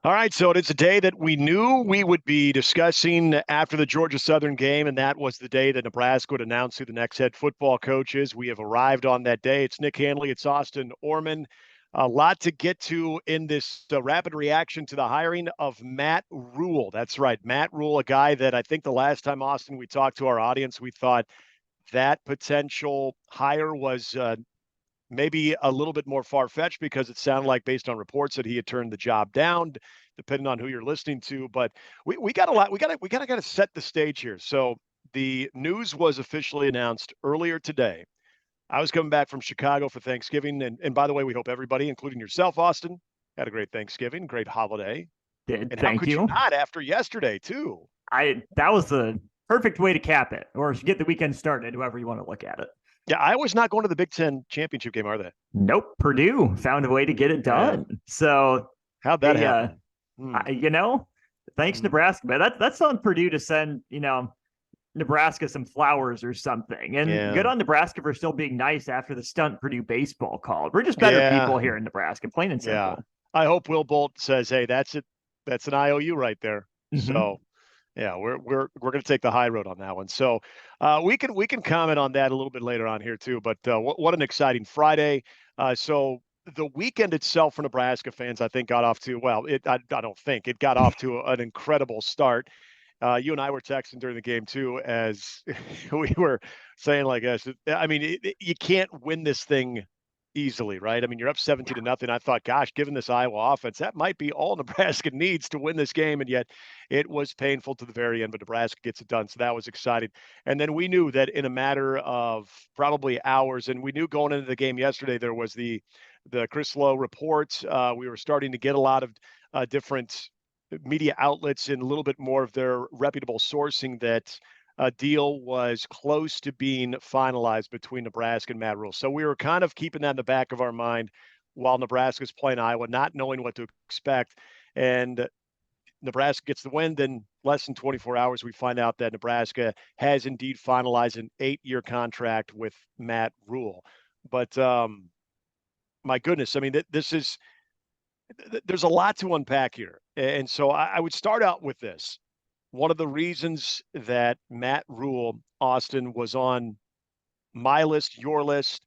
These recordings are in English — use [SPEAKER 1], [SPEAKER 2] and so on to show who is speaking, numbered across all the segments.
[SPEAKER 1] All right, so it is a day that we knew we would be discussing after the Georgia Southern game, and that was the day that Nebraska would announce who the next head football coach is. We have arrived on that day. It's Nick Handley, it's Austin Oerman. A lot to get to in this rapid reaction to the hiring of Matt RHULE. That's right, Matt RHULE, a guy that I think the last time, Austin, we talked to our audience, we thought that potential hire was maybe a little bit more far-fetched because it sounded like, based on reports, that he had turned the job down, depending on who you're listening to. But we got a lot. We got to set the stage here. So the news was officially announced earlier today. I was coming back from Chicago for Thanksgiving, and by the way, we hope everybody, including yourself, Austin, had a great Thanksgiving, great holiday.
[SPEAKER 2] Did.
[SPEAKER 1] And how
[SPEAKER 2] Thank
[SPEAKER 1] could you
[SPEAKER 2] you.
[SPEAKER 1] not after yesterday too?
[SPEAKER 2] That was the perfect way to cap it, or get the weekend started, however you want to look at it.
[SPEAKER 1] Yeah, Iowa's not going to the Big Ten championship game, are they?
[SPEAKER 2] Nope, Purdue found a way to get it done. So
[SPEAKER 1] How'd that
[SPEAKER 2] they,
[SPEAKER 1] happen?
[SPEAKER 2] thanks Nebraska, but that's on Purdue to send Nebraska some flowers or something. And good on Nebraska for still being nice after the stunt Purdue baseball called. We're just better people here in Nebraska, plain and simple.
[SPEAKER 1] Yeah. I hope Will Bolt says, "Hey, that's it. That's an IOU right there." So, yeah, we're going to take the high road on that one. So, we can comment on that a little bit later on here too. But what an exciting Friday! So the weekend itself for Nebraska fans, I think, got off to I don't think it got off to an incredible start. You and I were texting during the game too, as we were saying, like, I mean, you can't win this thing easily, right? I mean, you're up 17-0. I thought, gosh, given this Iowa offense, that might be all Nebraska needs to win this game. And yet it was painful to the very end, but Nebraska gets it done. So that was exciting. And then we knew that in a matter of probably hours, and we knew going into the game yesterday, there was the Chris Lowe reports. We were starting to get a lot of different media outlets and a little bit more of their reputable sourcing that a deal was close to being finalized between Nebraska and Matt RHULE. So we were kind of keeping that in the back of our mind while Nebraska's playing Iowa, not knowing what to expect. And Nebraska gets the win. Then less than 24 hours, we find out that Nebraska has indeed finalized an 8-year contract with Matt RHULE. But my goodness, I mean, there's a lot to unpack here. And so I would start out with this. One of the reasons that Matt RHULE, Austin, was on my list, your list,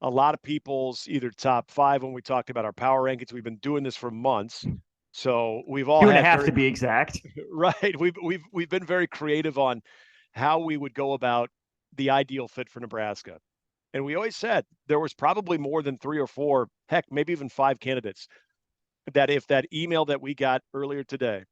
[SPEAKER 1] a lot of people's either top 5 when we talked about our power rankings. We've been doing this for months, so we've all
[SPEAKER 2] 2.5 to be exact.
[SPEAKER 1] Right, we've been very creative on how we would go about the ideal fit for Nebraska, and we always said there was probably more than 3 or 4, heck, maybe even 5 candidates. That if that email that we got earlier today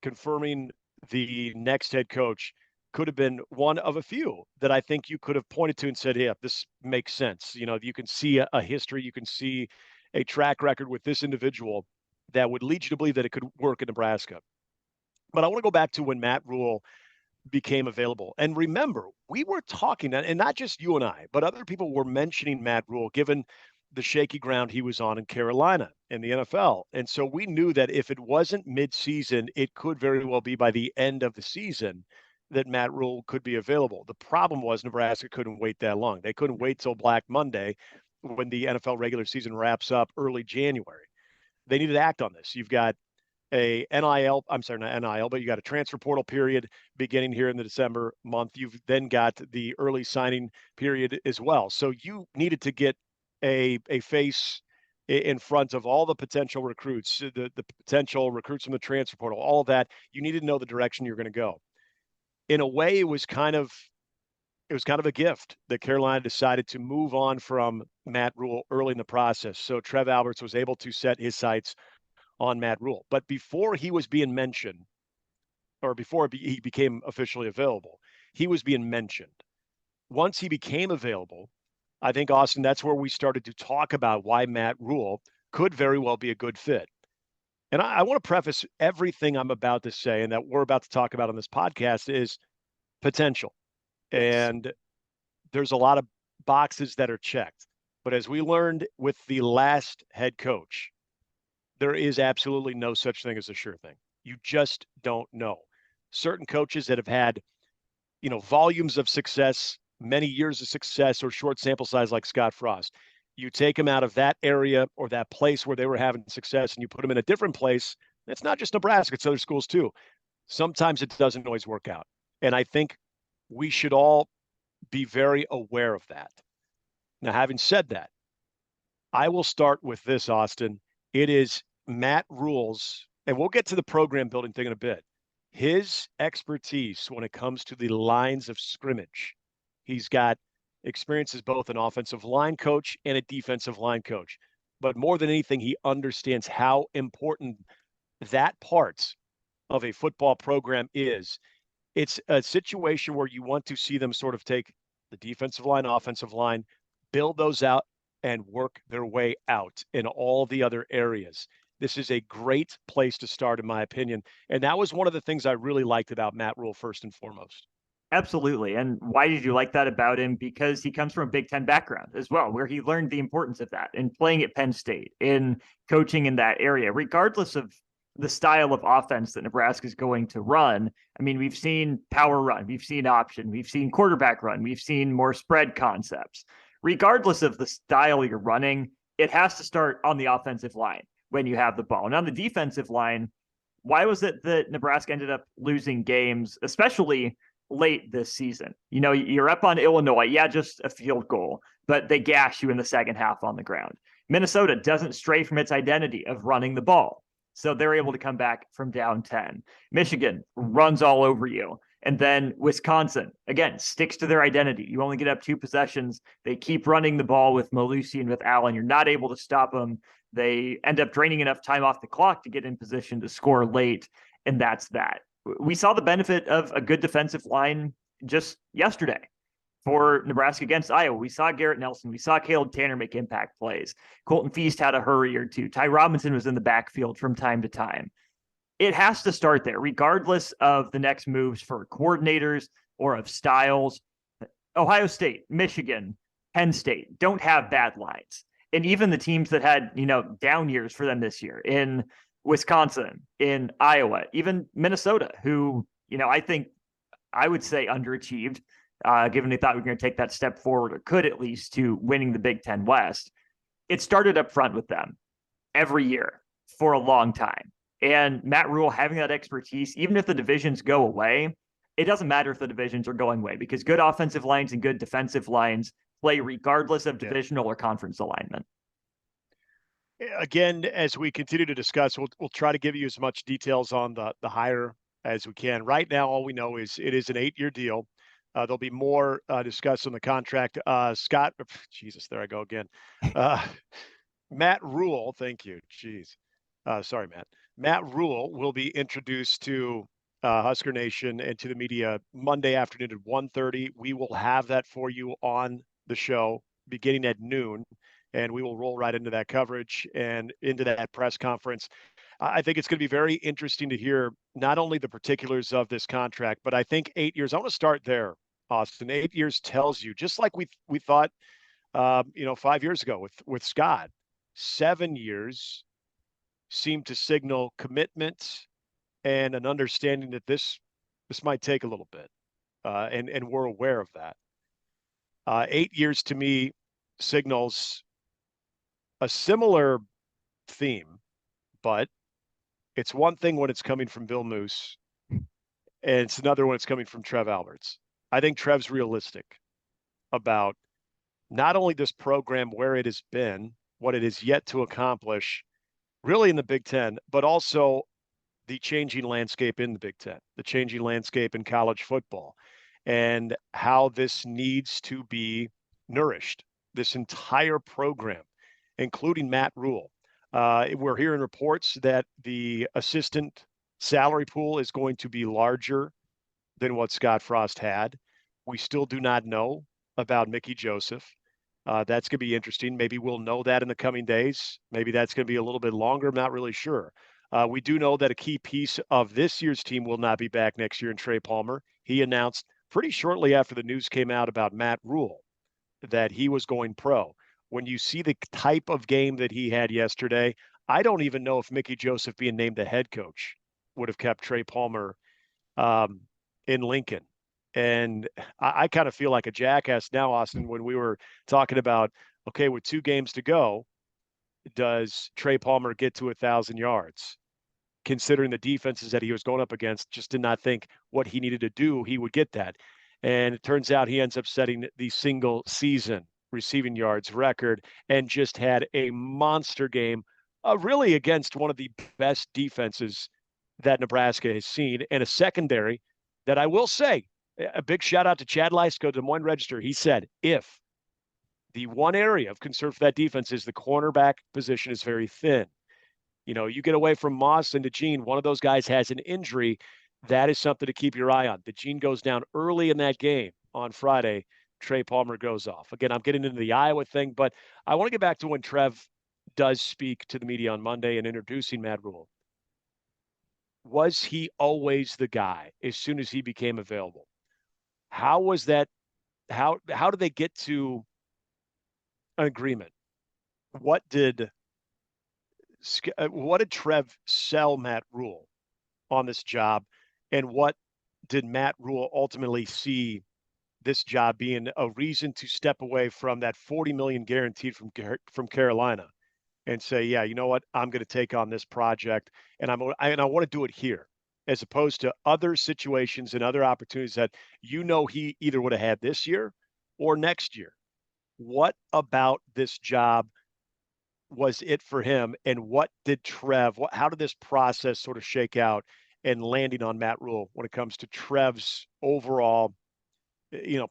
[SPEAKER 1] confirming the next head coach could have been one of a few that I think you could have pointed to and said, yeah, this makes sense. You know, you can see a history, you can see a track record with this individual that would lead you to believe that it could work in Nebraska. But I want to go back to when Matt RHULE became available. And remember, we were talking, and not just you and I, but other people were mentioning Matt RHULE, given the shaky ground he was on in Carolina in the NFL. And so we knew that if it wasn't mid-season, it could very well be by the end of the season that Matt RHULE could be available. The problem was Nebraska couldn't wait that long. They couldn't wait till Black Monday when the NFL regular season wraps up early January. They needed to act on this. You've got a NIL, I'm sorry, not NIL, but you got a transfer portal period beginning here in the December month. You've then got the early signing period as well. So you needed to get a face in front of all the potential recruits, the potential recruits from the transfer portal, all of that. You needed to know the direction you're going to go. In a way, it was kind of a gift that Carolina decided to move on from Matt RHULE early in the process. So Trev Alberts was able to set his sights on Matt RHULE. But before he was being mentioned, or before he became officially available, he was being mentioned. Once he became available, I think, Austin, that's where we started to talk about why Matt RHULE could very well be a good fit. And I want to preface everything I'm about to say and that we're about to talk about on this podcast is potential. And there's a lot of boxes that are checked. But as we learned with the last head coach, there is absolutely no such thing as a sure thing. You just don't know. Certain coaches that have had, volumes of success, many years of success, or short sample size like Scott Frost, you take them out of that area or that place where they were having success and you put them in a different place It's not just Nebraska, it's other schools too. Sometimes it doesn't always work out. And I think we should all be very aware of that. Now, having said that, I will start with this, Austin. It is Matt RHULE's, and we'll get to the program building thing in a bit. His expertise when it comes to the lines of scrimmage. He's got experience as both an offensive line coach and a defensive line coach. But more than anything, he understands how important that part of a football program is. It's a situation where you want to see them sort of take the defensive line, offensive line, build those out, and work their way out in all the other areas. This is a great place to start, in my opinion. And that was one of the things I really liked about Matt RHULE, first and foremost.
[SPEAKER 2] Absolutely. And why did you like that about him? Because he comes from a Big Ten background as well, where he learned the importance of that in playing at Penn State, in coaching in that area, regardless of the style of offense that Nebraska is going to run. I mean, we've seen power run, we've seen option, we've seen quarterback run, we've seen more spread concepts. Regardless of the style you're running, it has to start on the offensive line when you have the ball. And on the defensive line, why was it that Nebraska ended up losing games, especially late this season? You know, you're up on Illinois, yeah, just a field goal, but they gash you in the second half on the ground. Minnesota doesn't stray from its identity of running the ball, so they're able to come back from down 10. Michigan runs all over you. And then Wisconsin, again, sticks to their identity. You only get up 2 possessions. They keep running the ball with Malusi and with Allen. You're not able to stop them. They end up draining enough time off the clock to get in position to score late, and that's that. We saw the benefit of a good defensive line just yesterday for Nebraska against Iowa. We saw Garrett Nelson. We saw Caleb Tanner make impact plays. Colton Feast had a hurry or two. Ty Robinson was in the backfield from time to time. It has to start there, regardless of the next moves for coordinators or of styles. Ohio State, Michigan, Penn State don't have bad lines. And even the teams that had, down years for them this year in Wisconsin, in Iowa, even Minnesota, who, I think I would say underachieved, given they thought we were going to take that step forward, or could at least, to winning the Big Ten West. It started up front with them every year for a long time. And Matt RHULE having that expertise, even if the divisions go away, it doesn't matter if the divisions are going away, because good offensive lines and good defensive lines play regardless of divisional or conference alignment.
[SPEAKER 1] Again, as we continue to discuss, we'll try to give you as much details on the hire as we can. Right now, all we know is it is an 8-year deal. There'll be more discussed on the contract. Scott, Jesus, there I go again. Matt RHULE, thank you. Jeez. Sorry, Matt. Matt RHULE will be introduced to Husker Nation and to the media Monday afternoon at 1:30. We will have that for you on the show beginning at noon, and we will roll right into that coverage and into that press conference. I think it's going to be very interesting to hear not only the particulars of this contract, but I think 8 years. I want to start there, Austin. 8 years tells you, just like we thought, 5 years ago with Scott. 7 years seemed to signal commitment and an understanding that this might take a little bit, and we're aware of that. 8 years to me signals a similar theme, but it's one thing when it's coming from Bill Moose, and it's another when it's coming from Trev Alberts. I think Trev's realistic about not only this program, where it has been, what it has yet to accomplish, really in the Big Ten, but also the changing landscape in the Big Ten, the changing landscape in college football, and how this needs to be nourished, this entire program, including Matt RHULE. We're hearing reports that the assistant salary pool is going to be larger than what Scott Frost had. We still do not know about Mickey Joseph. That's going to be interesting. Maybe we'll know that in the coming days. Maybe that's going to be a little bit longer. I'm not really sure. We do know that a key piece of this year's team will not be back next year in Trey Palmer. He announced pretty shortly after the news came out about Matt RHULE that he was going pro. When you see the type of game that he had yesterday, I don't even know if Mickey Joseph being named the head coach would have kept Trey Palmer in Lincoln. And I kind of feel like a jackass now, Austin, when we were talking about, okay, with 2 games to go, does Trey Palmer get to 1,000 yards? considering the defenses that he was going up against. Just did not think what he needed to do, he would get that. And it turns out he ends up setting the single season receiving yards record and just had a monster game, really against one of the best defenses that Nebraska has seen, and a secondary that I will say, a big shout out to Chad Lysko, Des Moines Register. He said, if the one area of concern for that defense is the cornerback position is very thin. You get away from Moss and DeJean, one of those guys has an injury. That is something to keep your eye on. DeJean goes down early in that game on Friday. Trey Palmer goes off. Again, I'm getting into the Iowa thing, but I want to get back to when Trev does speak to the media on Monday and introducing Matt RHULE. Was he always the guy as soon as he became available? How was that? How did they get to an agreement? What did Trev sell Matt RHULE on this job, and what did Matt RHULE ultimately see this job being a reason to step away from that $40 million guaranteed from Carolina and say, yeah, you know what, I'm going to take on this project, and I want to do it here, as opposed to other situations and other opportunities that he either would have had this year or next year. What about this job was it for him, and what did how did this process sort of shake out and landing on Matt RHULE when it comes to Trev's overall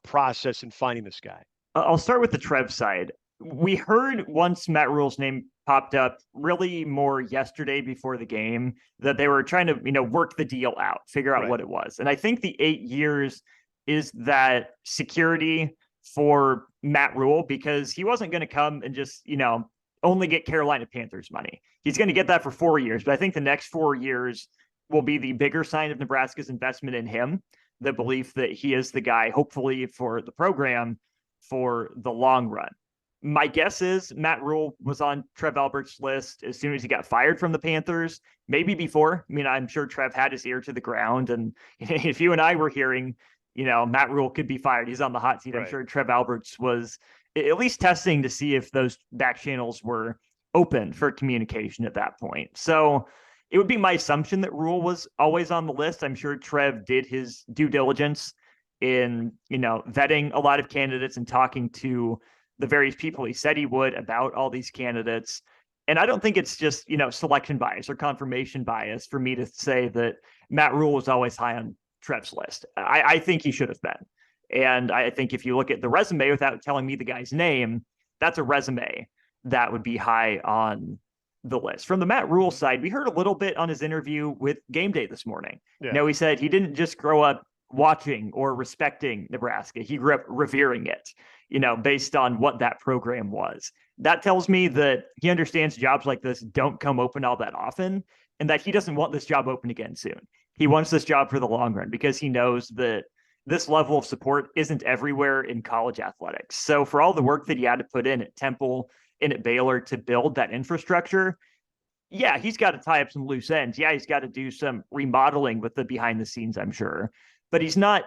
[SPEAKER 1] process in finding this guy?
[SPEAKER 2] I'll start with the Trev side. We heard once Matt RHULE's name popped up really more yesterday before the game that they were trying to, work the deal out, figure out what it was. And I think the 8 years is that security for Matt RHULE, because he wasn't going to come and just, only get Carolina Panthers money. He's going to get that for 4 years, but I think the next 4 years will be the bigger sign of Nebraska's investment in him, the belief that he is the guy, hopefully for the program for the long run. My guess is Matt RHULE was on Trev Alberts' list as soon as he got fired from the Panthers, maybe before. I mean, I'm sure Trev had his ear to the ground. And if you and I were hearing, Matt RHULE could be fired, he's on the hot seat. Right. I'm sure Trev Alberts was at least testing to see if those back channels were open for communication at that point. So it would be my assumption that RHULE was always on the list. I'm sure Trev did his due diligence in, vetting a lot of candidates and talking to the various people he said he would about all these candidates. And I don't think it's just, selection bias or confirmation bias for me to say that Matt RHULE was always high on Trev's list. I think he should have been. And I think if you look at the resume without telling me the guy's name, that's a resume that would be high on the list. From the Matt RHULE side, we heard a little bit on his interview with Game Day this morning. Yeah. He said he didn't just grow up watching or respecting Nebraska. He grew up revering it, based on what that program was. That tells me that he understands jobs like this don't come open all that often, and that he doesn't want this job open again soon. He wants this job for the long run because he knows that this level of support isn't everywhere in college athletics. So for all the work that he had to put in at Temple and at Baylor to build that infrastructure, yeah, he's got to tie up some loose ends. Yeah, he's got to do some remodeling with the behind the scenes, I'm sure. But he's not,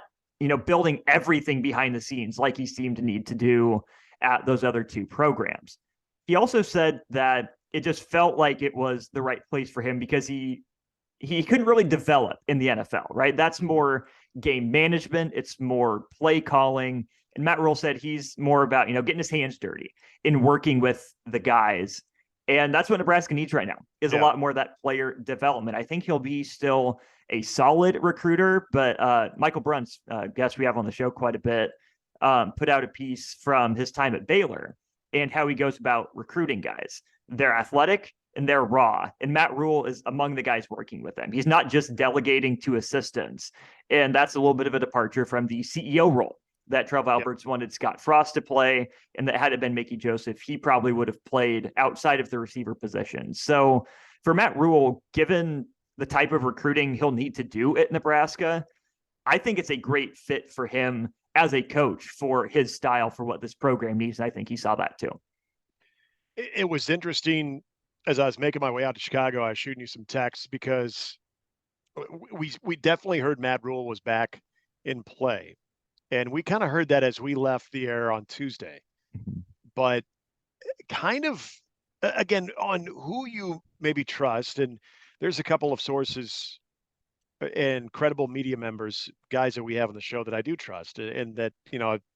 [SPEAKER 2] building everything behind the scenes like he seemed to need to do at those other two programs. He also said that it just felt like it was the right place for him because he couldn't really develop in the NFL, right? That's more game management. It's more play calling. And Matt RHULE said he's more about, getting his hands dirty in working with the guys. And that's what Nebraska needs right now is a lot more of that player development. I think he'll be still a solid recruiter, but Michael Bruntz, guest we have on the show quite a bit, put out a piece from his time at Baylor and how he goes about recruiting guys. They're athletic and they're raw. And Matt RHULE is among the guys working with them. He's not just delegating to assistants. And that's a little bit of a departure from the CEO role that Trev Alberts wanted Scott Frost to play. And that had it been Mickey Joseph, he probably would have played outside of the receiver position. So for Matt RHULE, given the type of recruiting he'll need to do at Nebraska, I think it's a great fit for him as a coach for his style, for what this program needs. And I think he saw that too.
[SPEAKER 1] It was interesting. As I was making my way out to Chicago, I was shooting you some texts because we definitely heard Matt RHULE was back in play. And we kind of heard that as we left the air on Tuesday. But kind of, again, on who you maybe trust. And there's a couple of sources and credible media members, guys that we have on the show that I do trust, and that,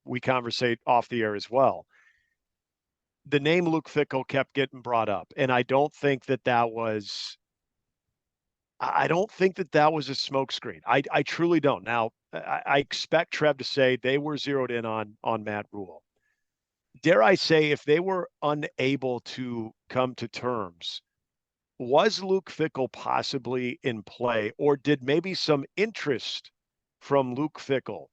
[SPEAKER 1] we conversate off the air as well. The name Luke Fickell kept getting brought up, and I don't think that was a smokescreen. I truly don't. Now, I expect Trev to say they were zeroed in on Matt RHULE. Dare I say, if they were unable to come to terms, was Luke Fickell possibly in play, or did maybe some interest from Luke Fickell,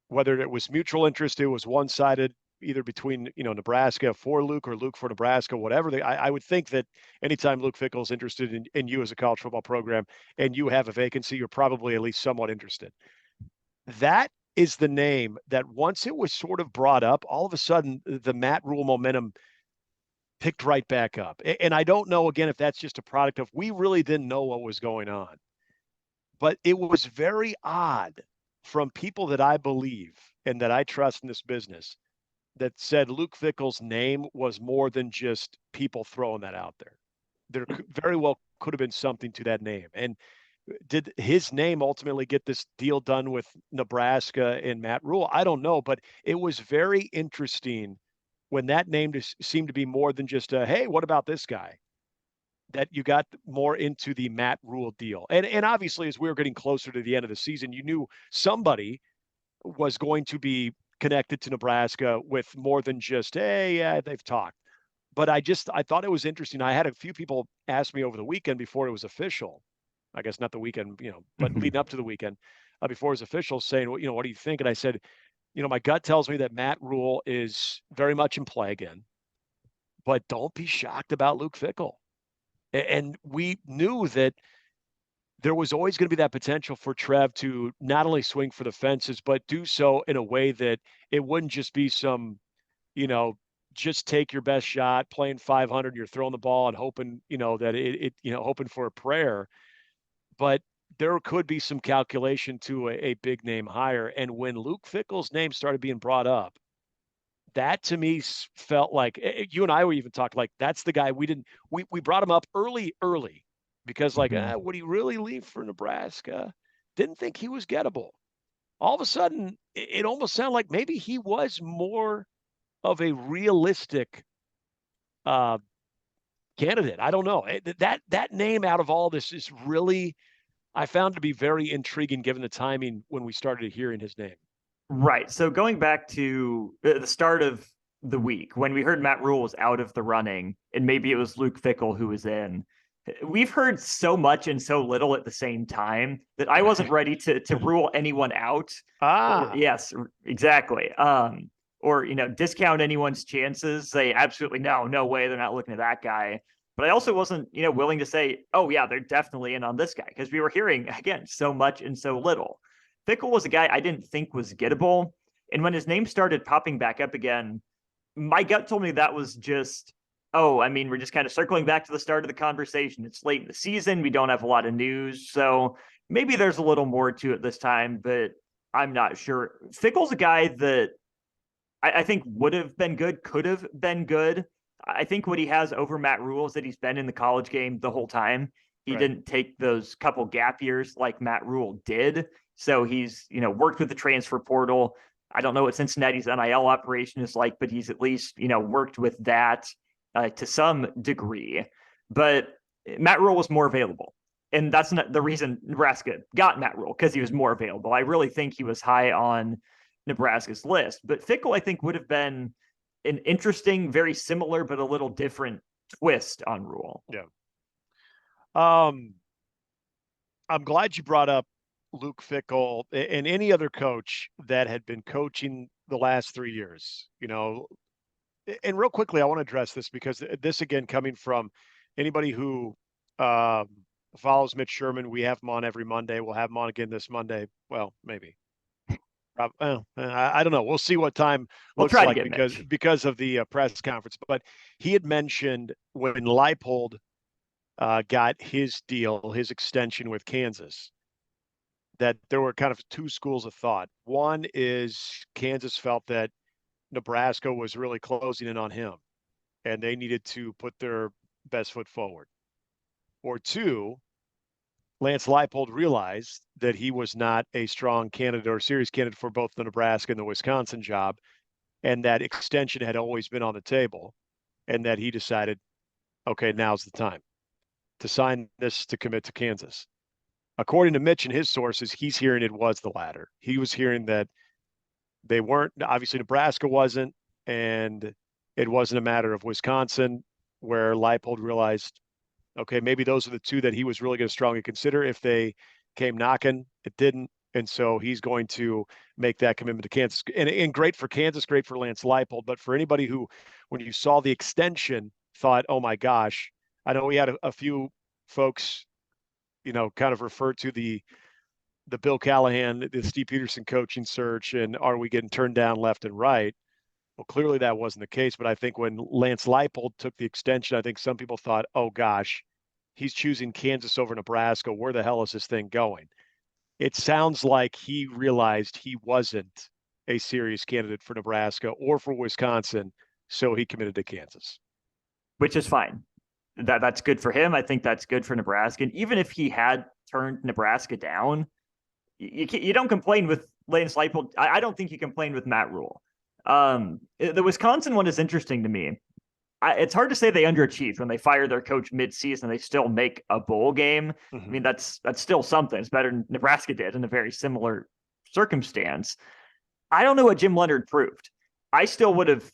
[SPEAKER 1] whether it was mutual interest, it was one-sided, either between, Nebraska for Luke or Luke for Nebraska, whatever. I would think that anytime Luke Fickell is interested in you as a college football program and you have a vacancy, you're probably at least somewhat interested. That is the name that once it was sort of brought up, all of a sudden the Matt RHULE momentum picked right back up. And I don't know, again, if that's just a product of we really didn't know what was going on. But it was very odd from people that I believe and that I trust in this business that said Luke Fickell's name was more than just people throwing that out there. There very well could have been something to that name. And did his name ultimately get this deal done with Nebraska and Matt RHULE? I don't know, but it was very interesting when that name just seemed to be more than just a, hey, what about this guy? That you got more into the Matt RHULE deal. And obviously, as we were getting closer to the end of the season, you knew somebody was going to be connected to Nebraska with more than just, hey, yeah, they've talked. But I thought it was interesting. I had a few people ask me over the weekend before it was official. I guess not the weekend, but leading up to the weekend, before it was official, saying, well, what do you think? And I said, my gut tells me that Matt RHULE is very much in play again, but don't be shocked about Luke Fickell. And we knew that there was always going to be that potential for Trev to not only swing for the fences, but do so in a way that it wouldn't just be some, just take your best shot, playing 500, you're throwing the ball and hoping, that it hoping for a prayer. But there could be some calculation to a big name hire. And when Luke Fickell's name started being brought up, that to me felt like you and I were even talking like that's the guy we brought him up early because would he really leave for Nebraska? Didn't think he was gettable. All of a sudden, it almost sounded like maybe he was more of a realistic candidate. I don't know. That name out of all this is really, I found to be very intriguing given the timing when we started hearing his name.
[SPEAKER 2] Right. So going back to the start of the week, when we heard Matt RHULE was out of the running, and maybe it was Luke Fickell who was in, we've heard so much and so little at the same time that I wasn't ready to rule anyone out. Yes, exactly. Or, discount anyone's chances, say absolutely no way, they're not looking at that guy. But I also wasn't, willing to say, oh yeah, they're definitely in on this guy, because we were hearing, again, so much and so little. Fickell was a guy I didn't think was gettable. And when his name started popping back up again, my gut told me that was just, we're just kind of circling back to the start of the conversation. It's late in the season. We don't have a lot of news. So maybe there's a little more to it this time, but I'm not sure. Fickell's a guy that I think would have been good, could have been good. I think what he has over Matt RHULE is that he's been in the college game the whole time. He didn't take those couple gap years like Matt RHULE did. So he's, worked with the transfer portal. I don't know what Cincinnati's NIL operation is like, but he's at least, worked with that to some degree. But Matt RHULE was more available. And that's not the reason Nebraska got Matt RHULE, because he was more available. I really think he was high on Nebraska's list. But Fickell, I think, would have been an interesting, very similar, but a little different twist on RHULE.
[SPEAKER 1] Yeah. I'm glad you brought up Luke Fickell and any other coach that had been coaching the last 3 years, and real quickly, I want to address this because this, again, coming from anybody who follows Mitch Sherman. We have him on every Monday. We'll have him on again this Monday. Well, maybe. I don't know. We'll see what time looks like because of the press conference. But he had mentioned when Leipold got his deal, his extension with Kansas, that there were kind of two schools of thought. One is Kansas felt that Nebraska was really closing in on him, and they needed to put their best foot forward. or two, Lance Leipold realized that he was not a strong candidate or serious candidate for both the Nebraska and the Wisconsin job, and that extension had always been on the table, and that he decided, okay, now's the time to sign this to commit to Kansas. According to Mitch and his sources, he's hearing it was the latter. He was hearing that they weren't, obviously Nebraska wasn't, and it wasn't a matter of Wisconsin, where Leipold realized, okay, maybe those are the two that he was really going to strongly consider if they came knocking. It didn't. And so he's going to make that commitment to Kansas. And great for Kansas, great for Lance Leipold. But for anybody who, when you saw the extension, thought, oh my gosh, I know we had a few folks, kind of refer to the Bill Callahan, the Steve Peterson coaching search, and are we getting turned down left and right? Well, clearly that wasn't the case. But I think when Lance Leipold took the extension, I think some people thought, oh gosh, he's choosing Kansas over Nebraska. Where the hell is this thing going? It sounds like he realized he wasn't a serious candidate for Nebraska or for Wisconsin, so he committed to Kansas.
[SPEAKER 2] Which is fine. That's good for him. I think that's good for Nebraska. And even if he had turned Nebraska down, you don't complain with Lance Leipold. I don't think you complain with Matt Rhule. The Wisconsin one is interesting to me. It's hard to say they underachieved when they fire their coach mid-season. They still make a bowl game.
[SPEAKER 1] Mm-hmm.
[SPEAKER 2] I mean, that's still something. It's better than Nebraska did in a very similar circumstance. I don't know what Jim Leonhard proved. I still would have,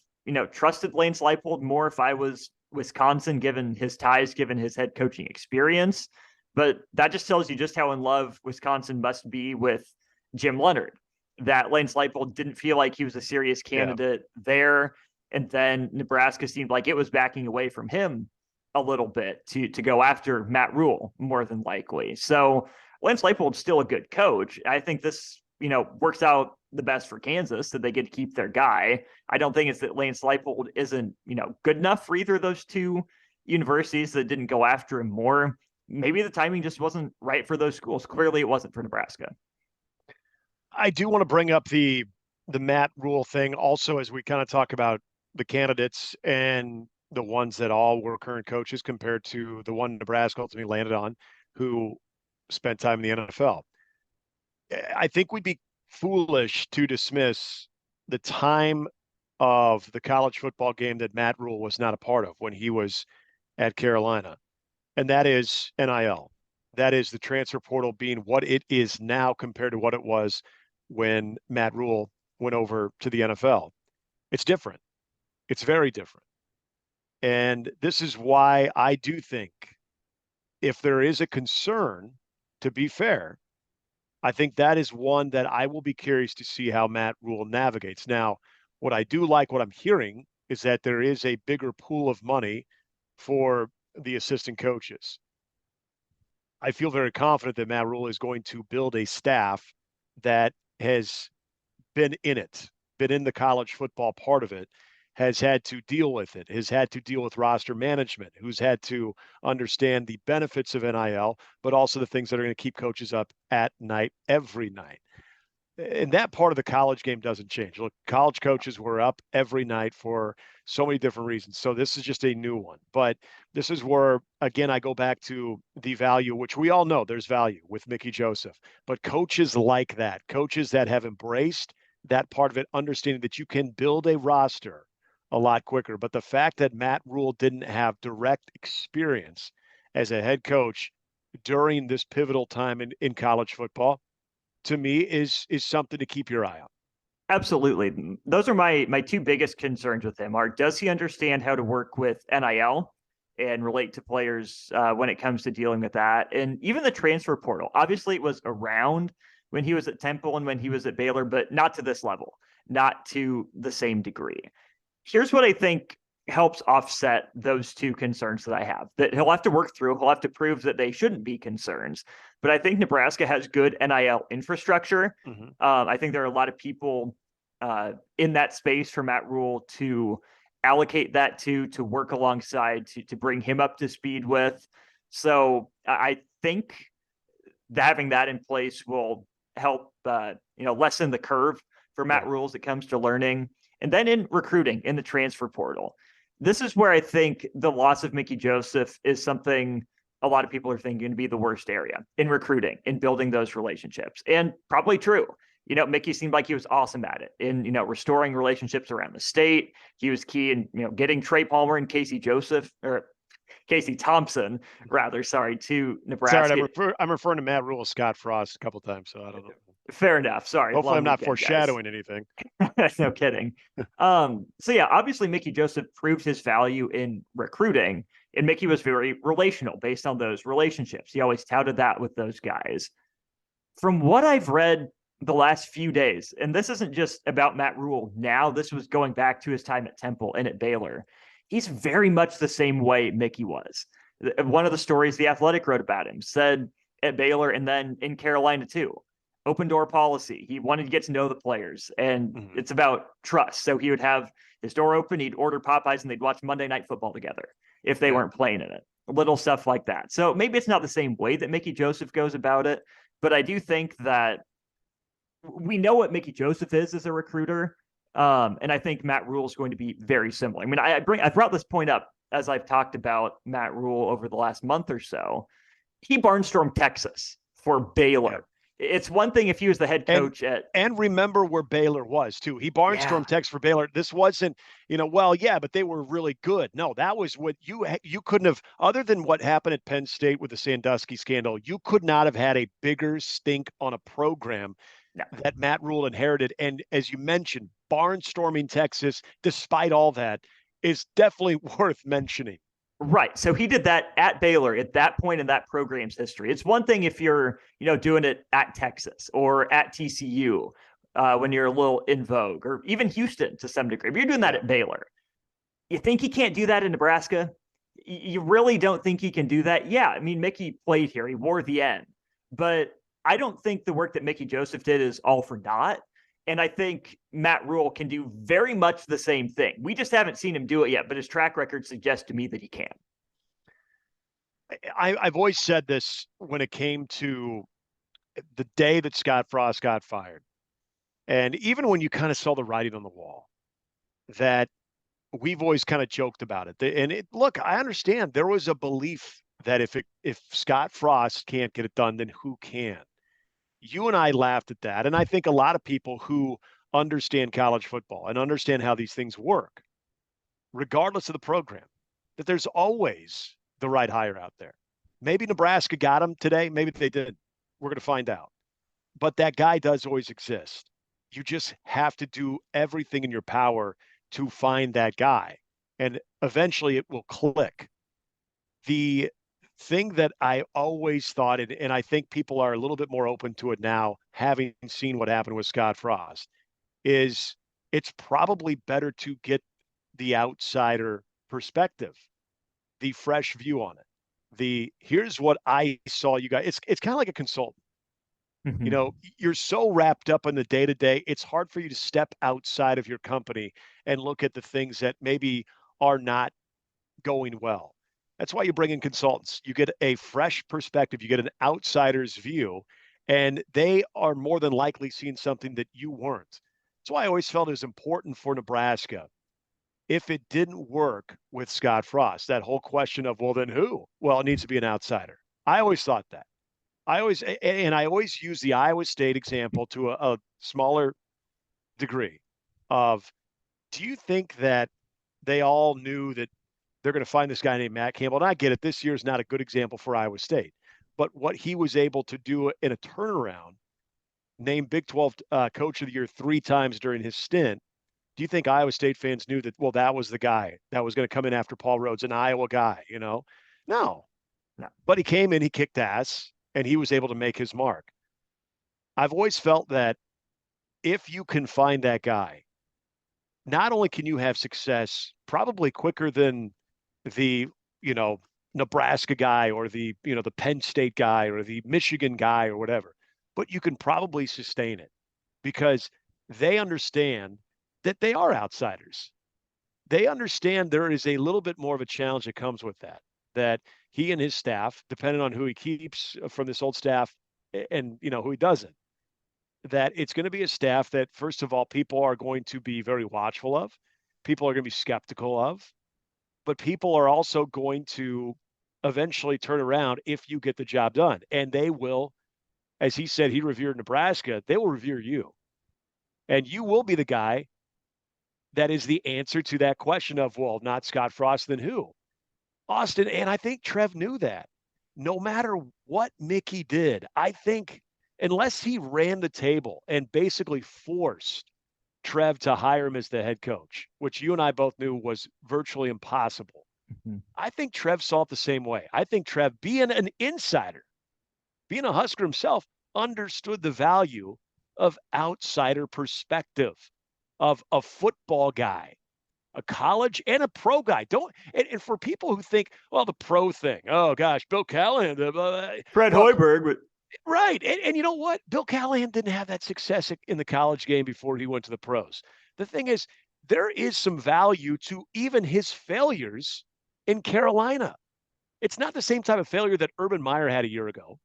[SPEAKER 2] trusted Lance Leipold more if I was Wisconsin, given his ties, given his head coaching experience. But that just tells you just how in love Wisconsin must be with Jim Leonhard, that Lance Leipold didn't feel like he was a serious candidate there. And then Nebraska seemed like it was backing away from him a little bit to go after Matt Rhule, more than likely. So Lance Leipold's still a good coach. I think this, works out the best for Kansas, that they get to keep their guy. I don't think it's that Lance Leipold isn't, good enough for either of those two universities that didn't go after him more. Maybe the timing just wasn't right for those schools. Clearly it wasn't for Nebraska.
[SPEAKER 1] I do want to bring up the Matt Rhule thing also, as we kind of talk about the candidates and the ones that all were current coaches compared to the one Nebraska ultimately landed on, who spent time in the NFL. I think we'd be foolish to dismiss the time of the college football game that Matt Rhule was not a part of when he was at Carolina. And that is NIL. That is the transfer portal being what it is now compared to what it was when Matt Rhule went over to the NFL. It's different. It's very different. And this is why I do think if there is a concern, to be fair, I think that is one that I will be curious to see how Matt Rhule navigates. Now, what I do like, what I'm hearing, is that there is a bigger pool of money for the assistant coaches. I feel very confident that Matt Rhule is going to build a staff that has been in it, been in the college football part of it, has had to deal with it, has had to deal with roster management, who's had to understand the benefits of NIL, but also the things that are going to keep coaches up at night, every night. And that part of the college game doesn't change. Look, college coaches were up every night for so many different reasons. So this is just a new one. But this is where, again, I go back to the value, which we all know there's value with Mickey Joseph. But coaches like that, coaches that have embraced that part of it, understanding that you can build a roster a lot quicker. But the fact that Matt Rhule didn't have direct experience as a head coach during this pivotal time in college football, to me, is something to keep your eye on.
[SPEAKER 2] Absolutely. Those are my two biggest concerns with him. Does he understand how to work with NIL and relate to players when it comes to dealing with that? And even the transfer portal, obviously it was around when he was at Temple and when he was at Baylor, but not to this level, not to the same degree. Here's what I think helps offset those two concerns that I have, that he'll have to work through. He'll have to prove that they shouldn't be concerns. But I think Nebraska has good NIL infrastructure.
[SPEAKER 1] Mm-hmm.
[SPEAKER 2] I think there are a lot of people in that space for Matt Rhule to allocate that to work alongside, to bring him up to speed with. So I think having that in place will help lessen the curve for Matt Rhule as it comes to learning. And then in recruiting, in the transfer portal, this is where I think the loss of Mickey Joseph is something a lot of people are thinking to be the worst area in recruiting, in building those relationships. And probably true. Mickey seemed like he was awesome at it in, restoring relationships around the state. He was key in, getting Trey Palmer and Casey Thompson, rather, to Nebraska.
[SPEAKER 1] Sorry, I'm referring to Matt RHULE, Scott Frost a couple times, so I don't know.
[SPEAKER 2] Fair enough. Sorry.
[SPEAKER 1] Hopefully I'm not foreshadowing anything.
[SPEAKER 2] No kidding. So yeah, obviously Mickey Joseph proved his value in recruiting, and Mickey was very relational based on those relationships. He always touted that with those guys. From what I've read the last few days, and this isn't just about Matt RHULE now, this was going back to his time at Temple and at Baylor. He's very much the same way Mickey was. One of the stories The Athletic wrote about him said at Baylor and then in Carolina too, open door policy. He wanted to get to know the players, and it's about trust. So he would have his door open, he'd order Popeyes, and they'd watch Monday Night Football together if they weren't playing in it. Little stuff like that. So maybe it's not the same way that Mickey Joseph goes about it, but I do think that we know what Mickey Joseph is as a recruiter. And I think Matt RHULE is going to be very similar. I mean, I brought this point up as I've talked about Matt RHULE over the last month or so. He barnstormed Texas for Baylor. It's one thing if he was the head coach
[SPEAKER 1] and remember where Baylor was too. He barnstormed Texas for Baylor. This wasn't, but they were really good. No, that was what you couldn't have, other than what happened at Penn State with the Sandusky scandal, you could not have had a bigger stink on a program that Matt RHULE inherited. And as you mentioned, barnstorming Texas, despite all that, is definitely worth mentioning.
[SPEAKER 2] Right. So he did that at Baylor at that point in that program's history. It's one thing if you're, doing it at Texas or at TCU when you're a little in vogue, or even Houston to some degree. If you're doing that at Baylor, you think he can't do that in Nebraska? You really don't think he can do that? Yeah. I mean, Mickey played here. He wore the N. But I don't think the work that Mickey Joseph did is all for naught. And I think Matt RHULE can do very much the same thing. We just haven't seen him do it yet, but his track record suggests to me that he can.
[SPEAKER 1] I've always said this when it came to the day that Scott Frost got fired. And even when you kind of saw the writing on the wall, that we've always kind of joked about it. And look, I understand there was a belief that if Scott Frost can't get it done, then who can? You and I laughed at that. And I think a lot of people who understand college football and understand how these things work, regardless of the program, that there's always the right hire out there. Maybe Nebraska got him today. Maybe they did. We're going to find out. But that guy does always exist. You just have to do everything in your power to find that guy. And eventually it will click. The thing that I always thought, and I think people are a little bit more open to it now, having seen what happened with Scott Frost, is it's probably better to get the outsider perspective, the fresh view on it. Here's what I saw you guys. It's kind of like a consultant.
[SPEAKER 2] Mm-hmm.
[SPEAKER 1] You're so wrapped up in the day-to-day, it's hard for you to step outside of your company and look at the things that maybe are not going well. That's why you bring in consultants. You get a fresh perspective. You get an outsider's view, and they are more than likely seeing something that you weren't. That's why I always felt it was important for Nebraska. If it didn't work with Scott Frost, that whole question of, well, then who? Well, it needs to be an outsider. I always thought that. I always use the Iowa State example to a smaller degree of, do you think that they all knew that they're going to find this guy named Matt Campbell? And I get it. This year is not a good example for Iowa State. But what he was able to do in a turnaround, named Big 12 Coach of the Year 3 times during his stint, do you think Iowa State fans knew that, well, that was the guy that was going to come in after Paul Rhodes, an Iowa guy, No. But he came in, he kicked ass, and he was able to make his mark. I've always felt that if you can find that guy, not only can you have success probably quicker than the, Nebraska guy or the Penn State guy or the Michigan guy or whatever, but you can probably sustain it because they understand that they are outsiders. They understand there is a little bit more of a challenge that comes with that he and his staff, depending on who he keeps from this old staff and, who he doesn't, that it's going to be a staff that, first of all, people are going to be very watchful of. People are going to be skeptical of. But people are also going to eventually turn around if you get the job done. And they will, as he said, he revered Nebraska, they will revere you. And you will be the guy that is the answer to that question of, well, not Scott Frost, then who? Austin. And I think Trev knew that. No matter what Mickey did, I think unless he ran the table and basically forced Trev to hire him as the head coach, which you and I both knew was virtually impossible. Mm-hmm. I think Trev saw it the same way. I think Trev, being an insider, being a Husker himself, understood the value of outsider perspective, of a football guy, a college and a pro guy. And for people who think, well, the pro thing, oh gosh, Bill Callahan,
[SPEAKER 2] Fred Hoiberg.
[SPEAKER 1] Right. And you know what? Bill Callahan didn't have that success in the college game before he went to the pros. The thing is, there is some value to even his failures in Carolina. It's not the same type of failure that Urban Meyer had a year ago.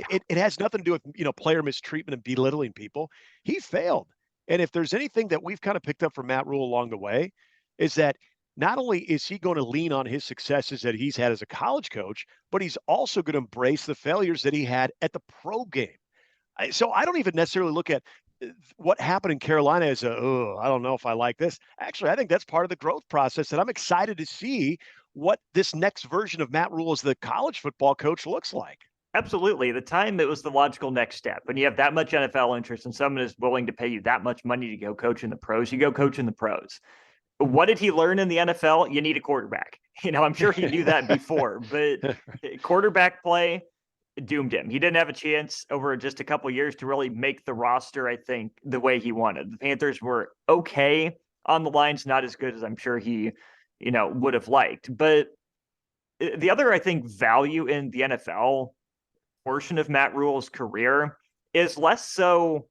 [SPEAKER 1] It has nothing to do with, player mistreatment and belittling people. He failed. And if there's anything that we've kind of picked up from Matt RHULE along the way, is that not only is he going to lean on his successes that he's had as a college coach, but he's also going to embrace the failures that he had at the pro game. So I don't even necessarily look at what happened in Carolina as I don't know if I like this. Actually, I think that's part of the growth process, and I'm excited to see what this next version of Matt RHULE as the college football coach looks like.
[SPEAKER 2] Absolutely. At the time, it was the logical next step. When you have that much NFL interest and someone is willing to pay you that much money to go coach in the pros, you go coach in the pros. What did he learn in the NFL? You need a quarterback. I'm sure he knew that before, but quarterback play doomed him. He didn't have a chance over just a couple of years to really make the roster, I think, the way he wanted. The Panthers were okay on the lines, not as good as I'm sure he, would have liked. But the other, I think, value in the NFL portion of Matt RHULE's career is less so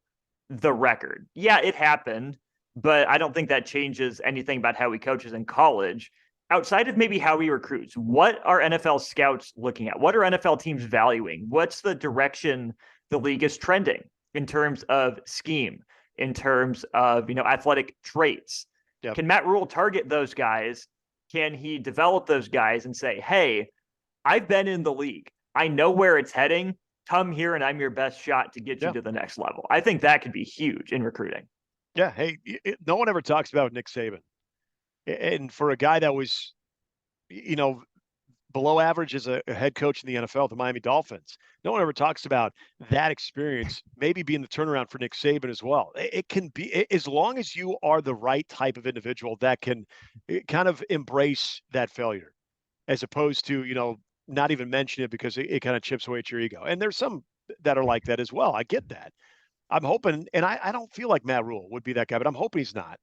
[SPEAKER 2] the record. Yeah, it happened, but I don't think that changes anything about how he coaches in college. Outside of maybe how he recruits, what are NFL scouts looking at? What are NFL teams valuing? What's the direction the league is trending in terms of scheme, in terms of, athletic traits? Yep. Can Matt RHULE target those guys? Can he develop those guys and say, hey, I've been in the league. I know where it's heading. Come here and I'm your best shot to get you to the next level. I think that could be huge in recruiting.
[SPEAKER 1] Yeah. Hey, no one ever talks about Nick Saban. And for a guy that was, below average as a head coach in the NFL, the Miami Dolphins, no one ever talks about that experience, maybe being the turnaround for Nick Saban as well. It can be, as long as you are the right type of individual that can kind of embrace that failure, as opposed to, not even mention it because it kind of chips away at your ego. And there's some that are like that as well. I get that. I'm hoping, and I don't feel like Matt RHULE would be that guy, but I'm hoping he's not.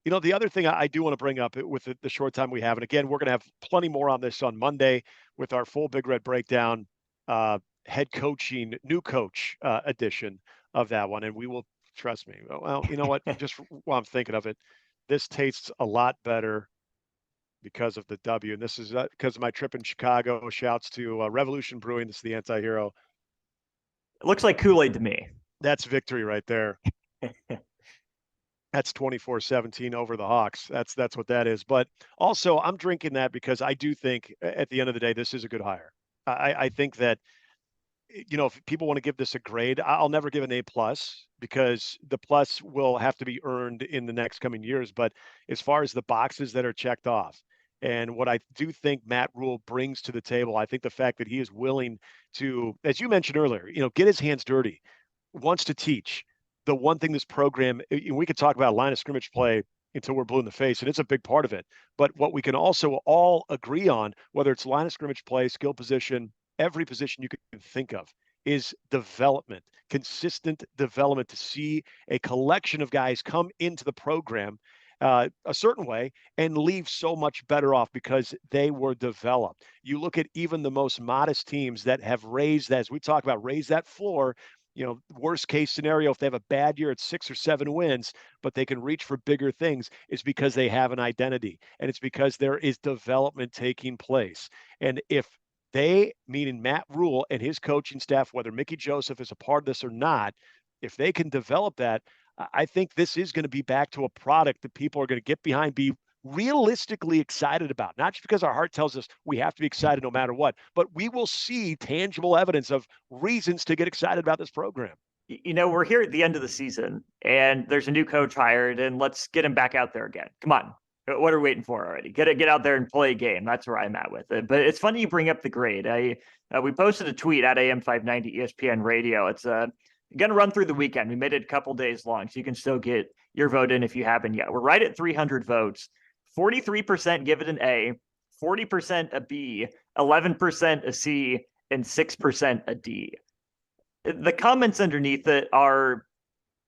[SPEAKER 1] The other thing I do want to bring up with the short time we have, and again, we're going to have plenty more on this on Monday with our full Big Red breakdown, head coaching, new coach edition of that one. And we will, trust me. Well, you know what? Just while I'm thinking of it, this tastes a lot better because of the W. And this is because of my trip in Chicago. Shouts to Revolution Brewing. This is the anti-hero.
[SPEAKER 2] It looks like Kool-Aid to me.
[SPEAKER 1] That's victory right there. That's 24-17 over the Hawks. That's what that is. But also, I'm drinking that because I do think at the end of the day, this is a good hire. I think that, if people want to give this a grade, I'll never give an A+ because the plus will have to be earned in the next coming years. But as far as the boxes that are checked off, and what I do think Matt RHULE brings to the table, I think the fact that he is willing to, as you mentioned earlier, get his hands dirty, wants to teach. The one thing this program, we could talk about line of scrimmage play until we're blue in the face, and it's a big part of it. But what we can also all agree on, whether it's line of scrimmage play, skill position, every position you can think of, is development, consistent development, to see a collection of guys come into the program a certain way and leave so much better off because they were developed. You look at even the most modest teams that have raised, as we talk about, raise that floor. Worst case scenario, if they have a bad year at 6 or 7 wins, but they can reach for bigger things, is because they have an identity. And it's because there is development taking place. And if they, meaning Matt RHULE and his coaching staff, whether Mickey Joseph is a part of this or not, if they can develop that, I think this is going to be back to a product that people are going to get behind, be realistically excited about, not just because our heart tells us we have to be excited no matter what, but we will see tangible evidence of reasons to get excited about this program.
[SPEAKER 2] We're here at the end of the season and there's a new coach hired, and let's get him back out there again. Come on. What are we waiting for already? Get out there and play a game. That's where I'm at with it. But it's funny you bring up the grade. We posted a tweet at AM 590 ESPN Radio. It's going to run through the weekend. We made it a couple days long, so you can still get your vote in if you haven't yet. We're right at 300 votes. 43% give it an A, 40% a B, 11% a C, and 6% a D. The comments underneath it are,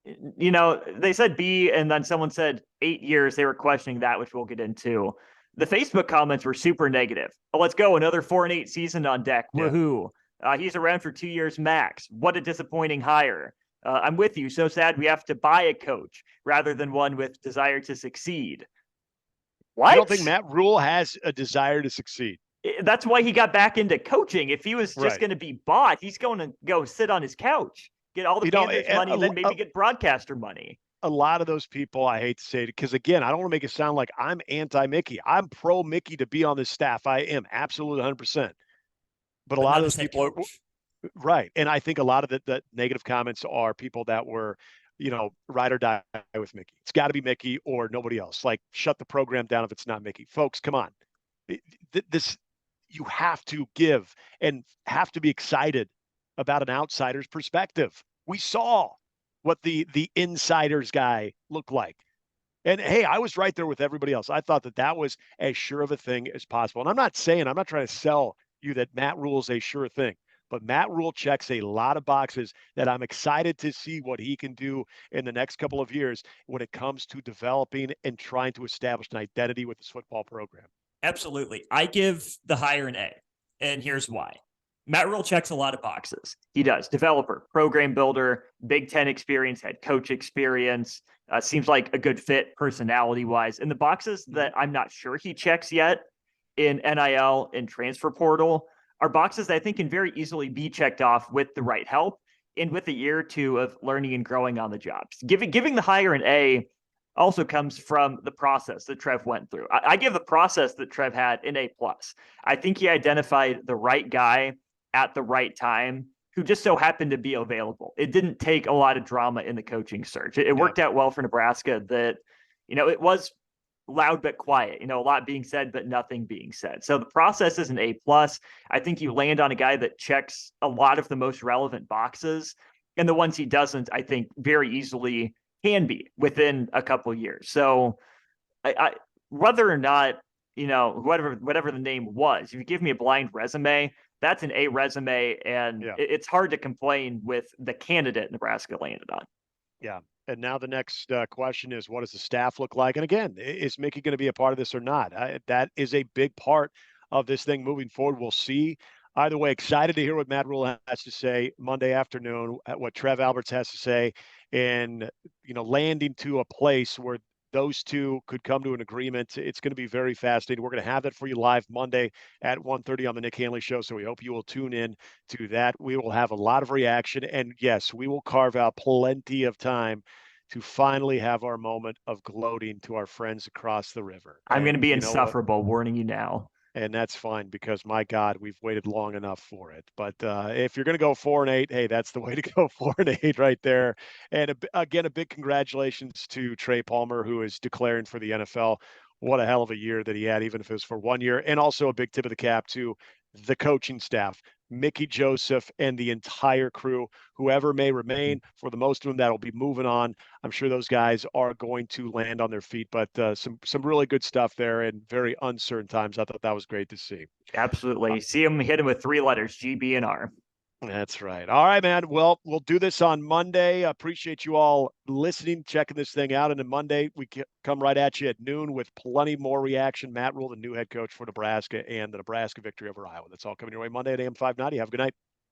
[SPEAKER 2] they said B, and then someone said 8 years. They were questioning that, which we'll get into. The Facebook comments were super negative. Oh, let's go. Another 4-8 season on deck. Woohoo. He's around for 2 years max. What a disappointing hire. I'm with you. So sad we have to buy a coach rather than one with desire to succeed. What?
[SPEAKER 1] I don't think Matt RHULE has a desire to succeed.
[SPEAKER 2] That's why he got back into coaching. If he was just going to be bought, he's going to go sit on his couch, get all the money, and then maybe get broadcaster money.
[SPEAKER 1] A lot of those people, I hate to say it, because again, I don't want to make it sound like I'm anti-Mickey. I'm pro-Mickey to be on this staff. I am absolutely 100%. But a lot of those people are right. And I think a lot of the negative comments are people that were, ride or die with Mickey. It's got to be Mickey or nobody else. Like, shut the program down if it's not Mickey. Folks, come on. You have to give and have to be excited about an outsider's perspective. We saw what the insiders guy looked like. And hey, I was right there with everybody else. I thought that was as sure of a thing as possible. And I'm not trying to sell you that Matt RHULE is a sure thing, but Matt RHULE checks a lot of boxes that I'm excited to see what he can do in the next couple of years when it comes to developing and trying to establish an identity with this football program.
[SPEAKER 3] Absolutely. I give the hire an A, and here's why. Matt RHULE checks a lot of boxes.
[SPEAKER 2] He does. Developer, program builder, Big Ten experience, head coach experience. Seems like a good fit personality-wise. And the boxes that I'm not sure he checks yet in NIL and transfer portal are boxes that I think can very easily be checked off with the right help and with a year or two of learning and growing on the job. Giving the hire an A also comes from the process that Trev went through. I give the process that Trev had an A+. I think he identified the right guy at the right time who just so happened to be available. It didn't take a lot of drama in the coaching search. It worked out well for Nebraska that, it was loud but quiet, a lot being said, but nothing being said. So the process is an A+. I think you land on a guy that checks a lot of the most relevant boxes, and the ones he doesn't, I think very easily can be within a couple of years. So I whether or not, whatever the name was, if you give me a blind resume, that's an A resume, and it's hard to complain with the candidate Nebraska landed on.
[SPEAKER 1] Yeah. And now the next question is, what does the staff look like? And again, is Mickey going to be a part of this or not? That is a big part of this thing moving forward. We'll see. Either way, excited to hear what Matt RHULE has to say Monday afternoon, what Trev Alberts has to say, and, landing to a place where those two could come to an agreement. It's going to be very fascinating. We're going to have that for you live Monday at 1:30 on the Nick Handley Show. So we hope you will tune in to that. We will have a lot of reaction. And yes, we will carve out plenty of time to finally have our moment of gloating to our friends across the river.
[SPEAKER 2] I'm going to be insufferable, warning you now.
[SPEAKER 1] And that's fine because, my God, we've waited long enough for it. But if you're going to go 4-8, hey, that's the way to go, 4-8 right there. And again, a big congratulations to Trey Palmer, who is declaring for the NFL. What a hell of a year that he had, even if it was for 1 year. And also a big tip of the cap to the coaching staff, Mickey Joseph and the entire crew, whoever may remain. For the most of them, that'll be moving on. I'm sure those guys are going to land on their feet, but some really good stuff there in very uncertain times. I thought that was great to see.
[SPEAKER 2] Absolutely. See him hit him with 3 letters, GB and R.
[SPEAKER 1] That's right. All right, man. Well, we'll do this on Monday. I appreciate you all listening, checking this thing out. And then Monday, we come right at you at noon with plenty more reaction. Matt RHULE, the new head coach for Nebraska, and the Nebraska victory over Iowa. That's all coming your way Monday at AM 590. Have a good night.